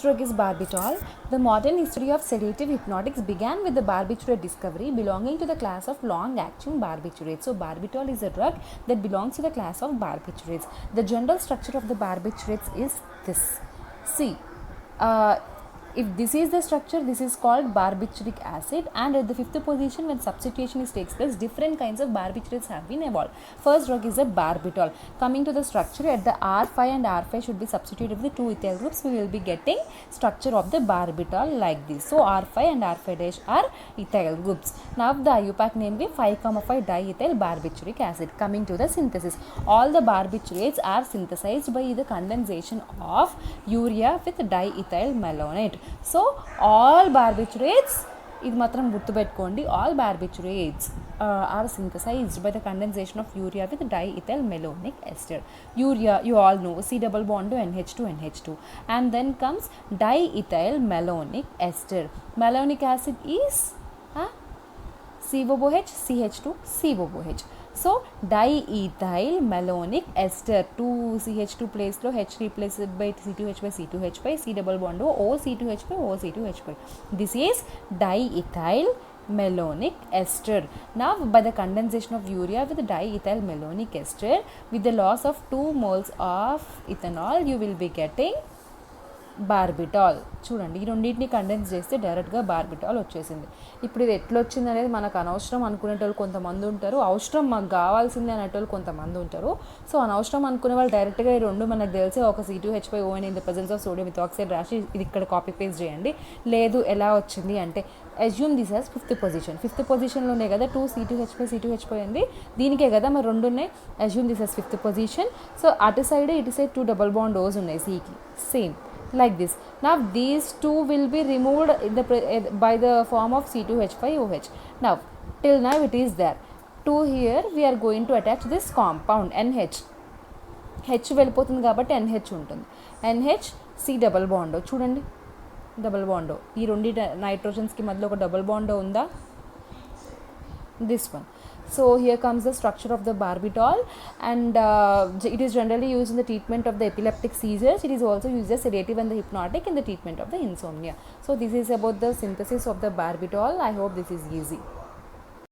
Drug is barbitol. The modern history of sedative hypnotics began with the barbiturate discovery belonging to the class of long-acting barbiturates. So, barbitol is a drug that belongs to the class of barbiturates. The general structure of the barbiturates is this. See, if this is the structure, this is called barbituric acid, and at the fifth position, when substitution takes place, different kinds of barbiturates have been evolved. First drug is a barbitol. Coming to the structure, at the R5 and R5 should be substituted with the two ethyl groups. We will be getting structure of the barbitol like this. So R5 and R5 dash are ethyl groups. Now the IUPAC name be 5,5 diethyl barbituric acid. Coming to the synthesis, all the barbiturates are synthesized by the condensation of urea with diethyl malonate. So all barbiturates, ఇది మాత్రం గుర్తుపెట్టుకోండి, all barbiturates are synthesized by the condensation of urea with diethyl malonic ester. Urea, you all know, C double bond to NH2 NH2, and then comes diethyl malonic ester. Malonic acid is COOH, CH2, COOH. So diethyl malonic ester, 2CH2 place lo H replaced by C2H by C2H by C double bond to O C2H by O C2H by. This is diethyl malonic ester. Now by the condensation of urea with diethyl malonic ester, with the loss of 2 moles of ethanol, you will be getting బార్బిటాల్. చూడండి, ఈ రెండింటిని condense చేస్తే డైరెక్ట్గా బార్బిటాల్ వచ్చేసింది. ఇప్పుడు ఇది ఎట్లా వచ్చింది అనేది మనకు అనవసరం అనుకునేటోళ్ళు కొంతమంది ఉంటారు, అవసరం మాకు కావాల్సింది అనేటోళ్ళు కొంతమంది ఉంటారు. సో అనవసరం అనుకునే వాళ్ళు డైరెక్ట్గా ఈ రెండు మనకు తెలిసి ఒక C2H5ON in the presence of sodium methoxide రాసి ఇది ఇక్కడ కాపీ పేస్ట్ చేయండి. లేదు, ఎలా వచ్చింది అంటే assume this as fifth position. Fifth పొజిషన్లోనే కదా 2C2H5 ఉంది, దీనికే కదా మరి రెండు ఉన్నాయి. Assume this as fifth position. So అటు సైడ్ ఇటు సైడ్ 2 డబల్ బాండ్ ఓస్ ఉన్నాయి Cకి, same like this. Now these two will be removed in the by the form of C2H5OH. Now till now it is there. 2 here we are going to attach this compound NH. H వెళ్ళిపోతుంది కాబట్టి NH ఉంటుంది. NH C double bond, చూడండి double bond, ఈ రెండు నైట్రోజన్స్కి మధ్యలో ఒక double bond ఉందా, this one. So here comes the structure of the barbitol, and it is generally used in the treatment of the epileptic seizures. It is also used as sedative and the hypnotic in the treatment of the insomnia. So this is about the synthesis of the barbitol. I hope this is easy.